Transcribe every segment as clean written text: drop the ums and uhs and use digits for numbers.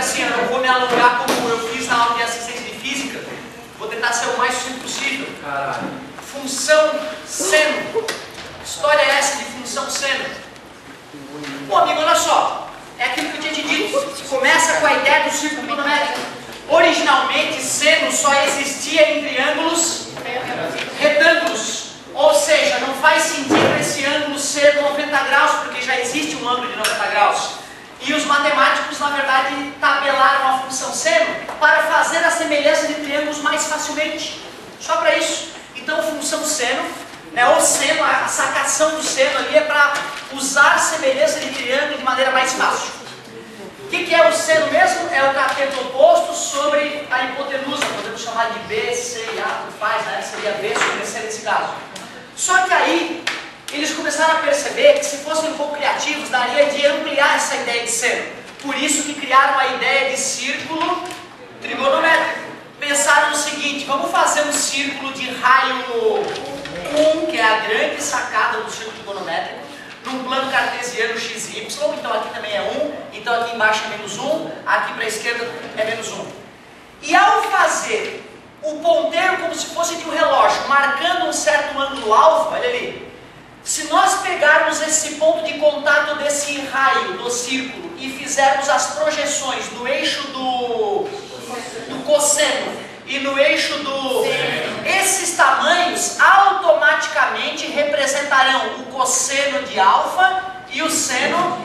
assim, eu não vou me alongar como eu fiz na aula de assistência de física. Vou tentar ser o mais sucinto possível. Caralho. Função seno. Que história é essa de função seno? Pô, amigo, olha só. É aquilo que eu tinha te dito. Começa com a ideia do círculo trigonométrico. Originalmente, seno só existia em triângulos retângulos. Ou seja, não faz sentido esse ângulo ser 90 graus, porque já existe um ângulo de 90 graus. E os matemáticos, na verdade, tabelaram a função seno para fazer a semelhança de triângulos mais facilmente. Só para isso. Então, função seno, né, ou seno, a sacação do seno ali é para usar semelhança de triângulo de maneira mais fácil. O que é o seno mesmo? É o cateto oposto sobre a hipotenusa. Podemos chamar de B, C e A, tudo faz, né? Seria B sobre C nesse caso. Só que aí, eles começaram a perceber que se fossem um pouco criativos, daria de ampliar essa ideia de seno. Por isso que criaram a ideia de círculo trigonométrico. Pensaram no seguinte, vamos fazer um círculo de raio 1, que é a grande sacada do círculo trigonométrico, num plano cartesiano x, y, então aqui também é 1, então aqui embaixo é menos 1, aqui para a esquerda é menos 1. E ao fazer o ponteiro como se fosse de um relógio, marcando um certo ângulo alfa, olha ali, se nós pegarmos esse ponto de contato desse raio do círculo e fizermos as projeções no eixo do cosseno e no eixo do... Esses tamanhos automaticamente representarão o cosseno de alfa e o seno.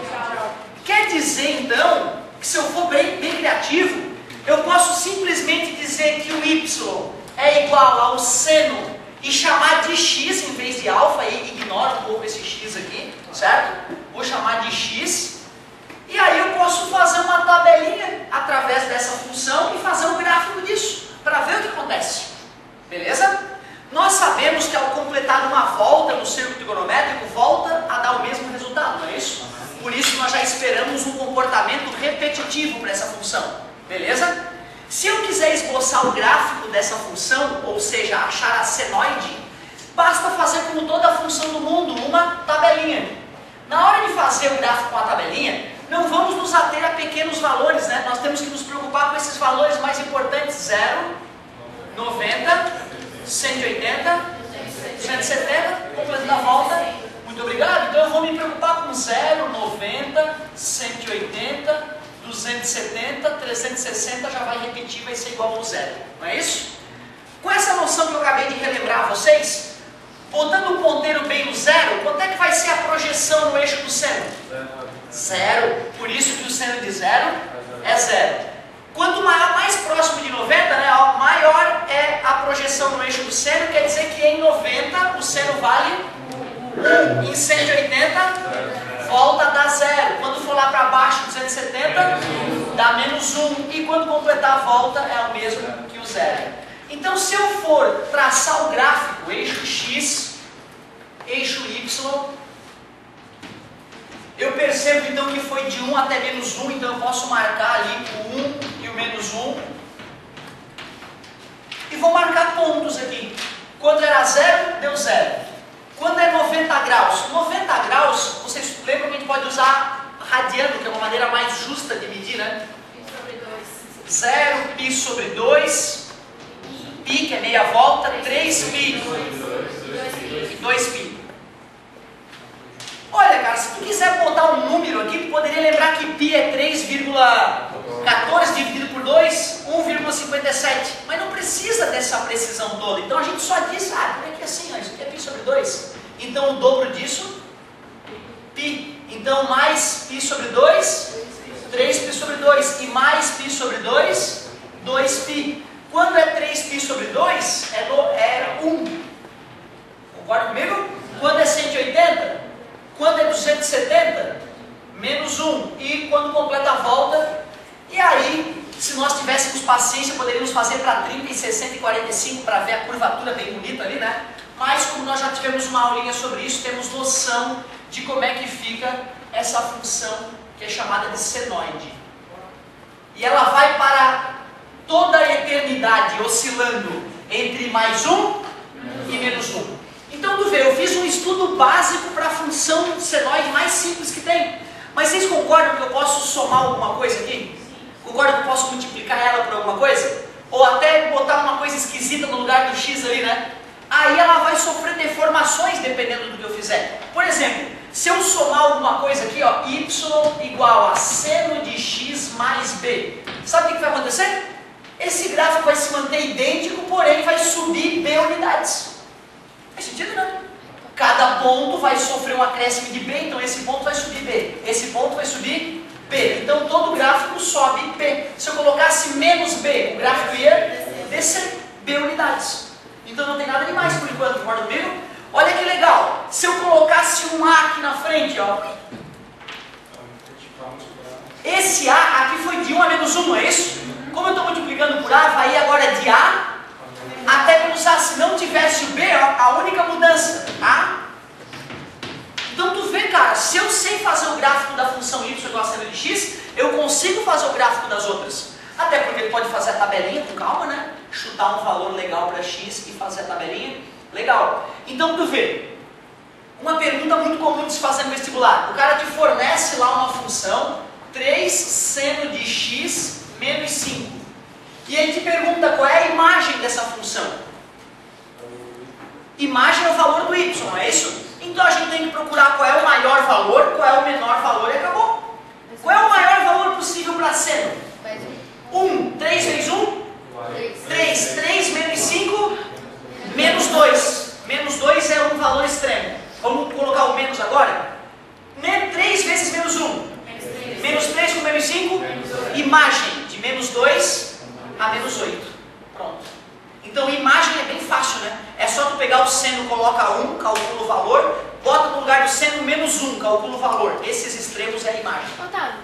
Quer dizer então que se eu for bem criativo, eu posso simplesmente dizer que o y é igual ao seno e chamar de x em vez de alfa, e ignora um pouco esse x aqui, certo? Vou chamar de x, e aí eu posso fazer uma tabelinha através dessa função e fazer um gráfico disso, para ver o que acontece. Beleza? Nós sabemos que ao completar uma volta no círculo trigonométrico, volta a dar o mesmo resultado, não é isso? Por isso nós já esperamos um comportamento repetitivo para essa função. Beleza? Se eu quiser esboçar o gráfico dessa função, ou seja, achar a senoide, basta fazer como toda função do mundo, uma tabelinha. Na hora de fazer o gráfico com a tabelinha, não vamos nos ater a pequenos valores, né? Nós temos que nos preocupar com esses valores mais importantes: 0, 90, 180, 270, completando a volta. Muito obrigado. Então eu vou me preocupar com 0, 90, 180, 270, 360 já vai repetir, vai ser igual ao 0. Não é isso? Com essa noção que eu acabei de relembrar a vocês, botando o ponteiro bem no 0, quanto é que vai ser a projeção no eixo do seno? 0. Por isso que o seno de 0 é 0. Quanto maior, mais próximo de 90, né, maior é a projeção no eixo do seno, quer dizer que em 90 o seno vale 1. Em 180, volta a dar 0. Quando for lá para baixo, 270, dá menos 1. E quando completar a volta, é o mesmo que o 0. Então, se eu for traçar o gráfico, eixo x, eixo y, eu percebo então que foi de 1 até menos 1, então eu posso marcar ali o 1 e o menos 1. E vou marcar pontos aqui. Quando era 0, deu 0. Quando é 90 graus? 90 graus, vocês lembram que a gente pode usar radiano, que é uma maneira mais justa de medir, né? 0, π sobre 2, π que é meia volta, 3π e 2π. Olha, cara, se tu quiser botar um número aqui, tu poderia lembrar que π é 3,14 dividido por 2, 1,57. Mas não precisa dessa precisão toda. Então a gente só diz, como é que é assim? Isso aqui é π sobre 2. Então o dobro disso, π. Então mais π sobre 2, 3π sobre 2. E mais π sobre 2, 2π. Quando é 3π sobre 2, é 1. Concorda comigo? Quando é 180, quando é 270, menos 1. E quando completa a volta, e aí, se nós tivéssemos paciência, poderíamos fazer para 30, 60 e 45, para ver a curvatura bem bonita ali, né? Mas como nós já tivemos uma aulinha sobre isso, temos noção de como é que fica essa função que é chamada de senoide. E ela vai para toda a eternidade, oscilando entre mais 1 e menos 1. Então tu vê, eu fiz um estudo básico para a função senoide mais simples que tem. Mas vocês concordam que eu posso somar alguma coisa aqui? Concordam concorda que eu posso multiplicar ela por alguma coisa? Ou até botar uma coisa esquisita no lugar do x ali, né? Aí ela vai sofrer deformações dependendo do que eu fizer. Por exemplo, se eu somar alguma coisa aqui, ó, y igual a seno de x mais b, sabe o que vai acontecer? Esse gráfico vai se manter idêntico, porém vai subir b unidades. Faz sentido, né? Cada ponto vai sofrer um acréscimo de b, então esse ponto vai subir b, esse ponto vai subir b. Então todo gráfico sobe b. Se eu colocasse menos b, o gráfico ia descer b unidades. Então não tem nada demais por enquanto, concorda comigo? Olha que legal, se eu colocasse um A aqui na frente, ó. Esse A aqui foi de 1 a menos 1, não é isso? Como eu estou multiplicando por A, vai ir agora de A até menos A. Se não tivesse o B, ó, a única mudança, A. Então tu vê, cara, se eu sei fazer o gráfico da função y igual a seno de x, eu consigo fazer o gráfico das outras. Até porque ele pode fazer a tabelinha com calma, né? Chutar um valor legal para x e fazer a tabelinha. Legal. Então tu vê, uma pergunta muito comum de se fazer no vestibular. O cara te fornece lá uma função 3 seno de x menos 5. E ele te pergunta qual é a imagem dessa função. Imagem é o valor do y, não é isso? Então a gente tem que procurar qual é o maior valor, qual é o menor valor e acabou. Qual é o maior valor possível para seno? 1. 3 vezes 1? 3. 3 menos 5? Menos 2. Menos 2 é um valor extremo. Vamos colocar o menos agora? 3 vezes menos 1. Menos 3 com menos 5? Imagem de menos 2 a menos 8. Pronto. Então imagem é bem fácil, né? É só tu pegar o seno, coloca 1, calcula o valor, bota no lugar do seno menos 1, calcula o valor. Esses extremos é a imagem. Otávio,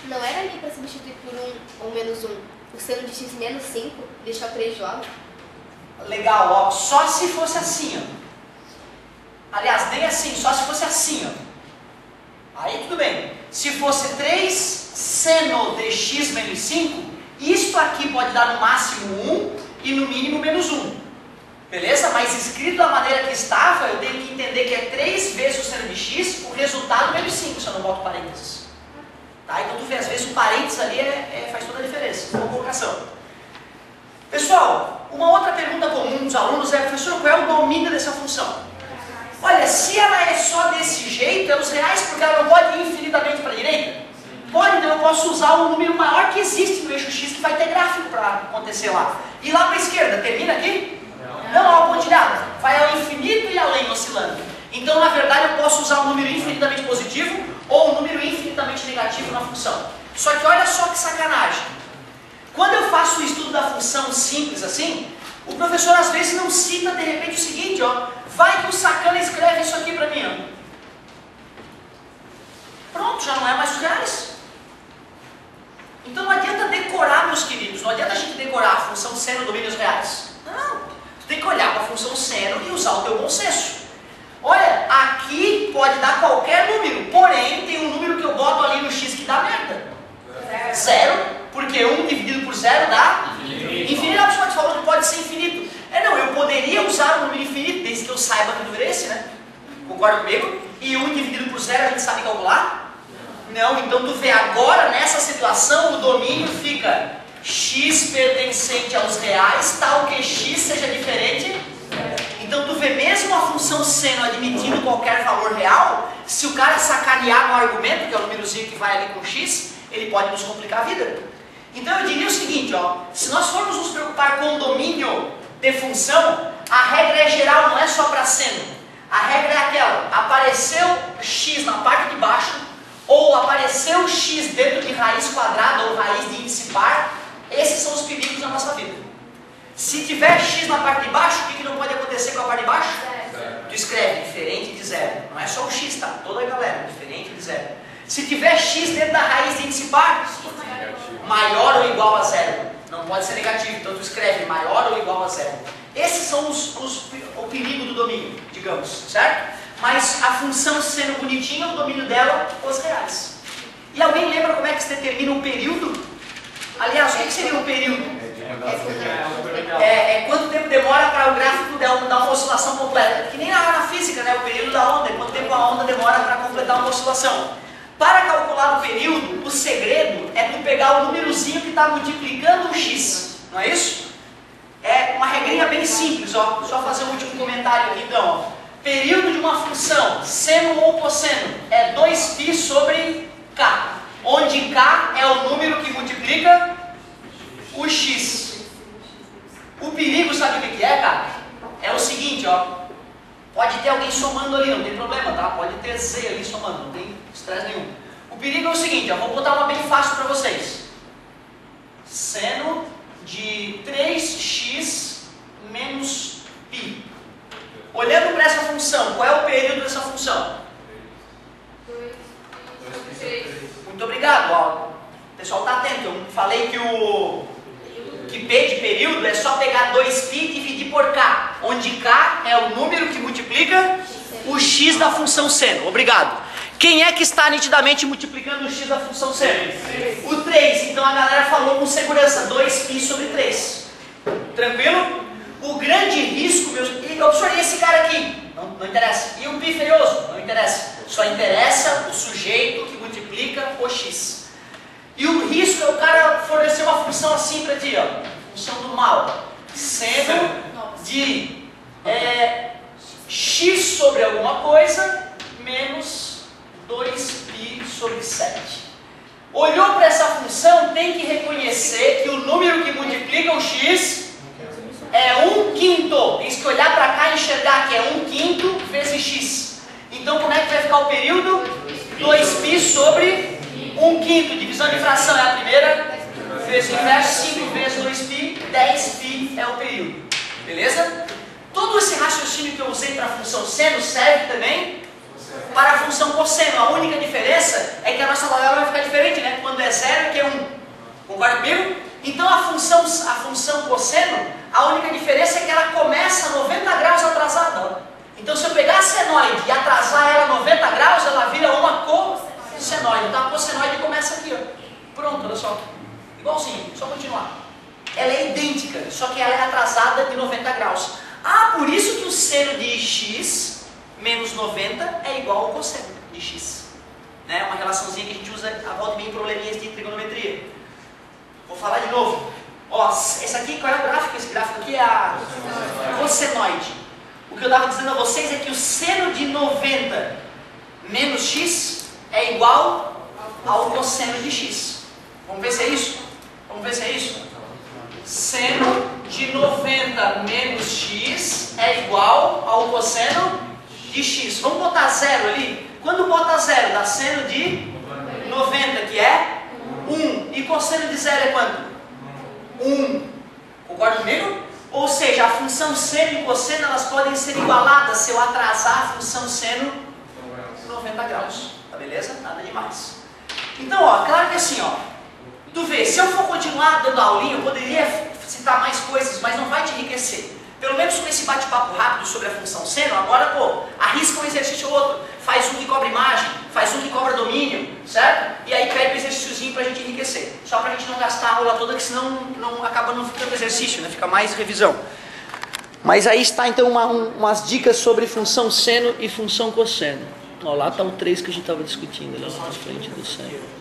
não era ali para substituir por 1 ou menos 1, o seno de x menos 5, deixar 3 de lado? Legal, ó. Só se fosse assim, ó. Aliás, nem assim, só se fosse assim, ó. Aí tudo bem. Se fosse 3 seno de x menos 5, isto aqui pode dar no máximo 1 e no mínimo menos 1. Beleza? Mas escrito da maneira que estava, eu tenho que entender que é 3 vezes o seno de x, o resultado menos 5, se eu não boto parênteses. Tá? Então tu vê, às vezes o parênteses ali faz toda a diferença. Uma colocação. Pessoal, uma outra pergunta comum dos alunos é: professor, qual é o domínio dessa função? Olha, se ela é só desse jeito, é os reais, porque ela não pode ir infinitamente para a direita. Pode, então eu posso usar o número maior que existe no eixo x, que vai ter gráfico para acontecer lá. E lá para a esquerda, termina aqui? Não, há uma pontilhada. Vai ao infinito e além, oscilando. Então, na verdade, eu posso usar um número infinitamente positivo ou um número infinitamente negativo na função. Só que olha só que sacanagem. Quando eu faço o estudo da função simples assim, o professor às vezes não cita de repente o seguinte, ó. Vai que o sacana escreve isso aqui para mim, ó. Pronto, já não é mais os reais. Então não adianta decorar, meus queridos. Não adianta a gente decorar a função seno domínios reais. Não. Tu tem que olhar para a função seno e usar o teu bom senso. Olha, aqui pode dar qualquer número, porém tem um número que eu boto ali no x que dá merda. 0, porque 1 dividido por 0 dá infinito. A pessoa te falou que pode ser infinito. Não, eu poderia usar um número infinito, desde que eu saiba que número é esse, né? Concorda comigo? E 1 dividido por 0 a gente sabe calcular? Não, então tu vê agora, nessa situação, o domínio fica x pertencente aos reais, tal que x seja diferente. Então tu vê mesmo a função seno admitindo qualquer valor real, se o cara sacanear no argumento, que é o númerozinho que vai ali com x, ele pode nos complicar a vida. Então eu diria o seguinte, ó, se nós formos nos preocupar com o domínio de função, a regra é geral, não é só para seno. A regra é aquela: apareceu x na parte de baixo, ou apareceu x dentro de raiz quadrada ou raiz de índice par, esses são os perigos da nossa vida. Se tiver x na parte de baixo, o que não pode acontecer com a parte de baixo? Tu escreve diferente de 0. Não é só o x, tá? Toda a galera, diferente de 0. Se tiver x dentro da raiz de índice par, maior ou igual a 0. Não pode ser negativo, então tu escreve maior ou igual a 0. Esses são o perigo do domínio, digamos, certo? Mas a função sendo bonitinha, o domínio dela, os reais. E alguém lembra como é que se determina um período? Aliás, o que seria um período? É quanto tempo demora para o gráfico dar uma oscilação completa. Que nem na física, né? O período da onda, quanto tempo a onda demora para completar uma oscilação. Para calcular o período, o segredo é tu pegar o número númerozinho que está multiplicando o x, não é isso? É uma regrinha bem simples, ó. Só fazer um último comentário aqui então, ó. Período de uma função, seno ou cosseno, é 2π sobre k, onde k é o número que multiplica o x. O perigo, sabe o que é, cara? É o seguinte, ó. Pode ter alguém somando ali, não tem problema, tá? Pode ter z ali somando, não tem estresse nenhum. O perigo é o seguinte, ó. Vou botar uma bem fácil para vocês. Seno de 3x menos π. Olhando para essa função, qual é o período dessa função? 2 sobre 3. Muito obrigado, ó. O pessoal está atento. Eu falei que P de período é só pegar 2π e dividir por k, onde k é o número que multiplica o x da função seno. Obrigado. Quem é que está nitidamente multiplicando o x da função seno? O 3. Então a galera falou com segurança, 2π sobre 3. Tranquilo? O grande risco, meus... E, professor, e esse cara aqui? Não interessa. E o π ferioso? Não interessa. Só interessa o sujeito que multiplica o x. E o risco é o cara fornecer uma função assim para ti, ó. Função do mal. Seno de x sobre alguma coisa menos 2π sobre 7. Olhou para essa função, tem que reconhecer que o número que multiplica o x é 1/5. Tem que olhar para cá e enxergar que é 1/5 vezes x. Então como é que vai ficar o período? 2π sobre 1/5. Divisão de fração é a primeira. Vezes o inverso, 5 vezes 2π, 10π é o período. Beleza? Todo esse raciocínio que eu usei para a função seno serve também para a função cosseno. A única diferença é que a nossa tabela vai ficar diferente, né? Quando é 0 é que é 1. Concorda comigo? Então a função cosseno, a única diferença é que ela começa 90 graus atrasada. Ó. Então se eu pegar a senoide e atrasar ela 90 graus, ela vira uma cossenoide. Então a cossenoide começa aqui, ó. Pronto, olha só. Igualzinho, só continuar. Ela é idêntica, só que ela é atrasada de 90 graus. Ah, por isso que o seno de x menos 90 é igual ao cosseno de x. Né? Uma relaçãozinha que a gente usa a volta e meia em probleminhas de trigonometria. Vou falar de novo. Ó, esse aqui, qual é o gráfico? Esse gráfico aqui é a cossenoide. O que eu estava dizendo a vocês é que o seno de 90 menos x é igual ao cosseno de x. Vamos ver se é isso? Vamos ver se é isso? Seno de 90 menos x é igual ao cosseno de x. Vamos botar zero ali? Quando bota zero, dá seno de 90, que é 1. E cosseno de zero é quanto? 1. Concorda comigo? Ou seja, a função seno e cosseno elas podem ser igualadas se eu atrasar a função seno 90 graus. Tá beleza? Nada demais. Então, ó, claro que assim, ó. Tu vê, se eu for continuar dando aulinha, eu poderia citar mais coisas, mas não vai te enriquecer. Pelo menos com esse bate-papo rápido sobre a função seno, agora, pô, arrisca um exercício ou outro. Faz um que cobra imagem, faz um que cobra domínio, certo? E aí pega o exercíciozinho pra gente enriquecer. Só pra gente não gastar a aula toda, que senão acaba não ficando exercício, né? Fica mais revisão. Mas aí está então umas dicas sobre função seno e função cosseno. Ó, lá está o 3 que a gente estava discutindo, ali na frente do seno.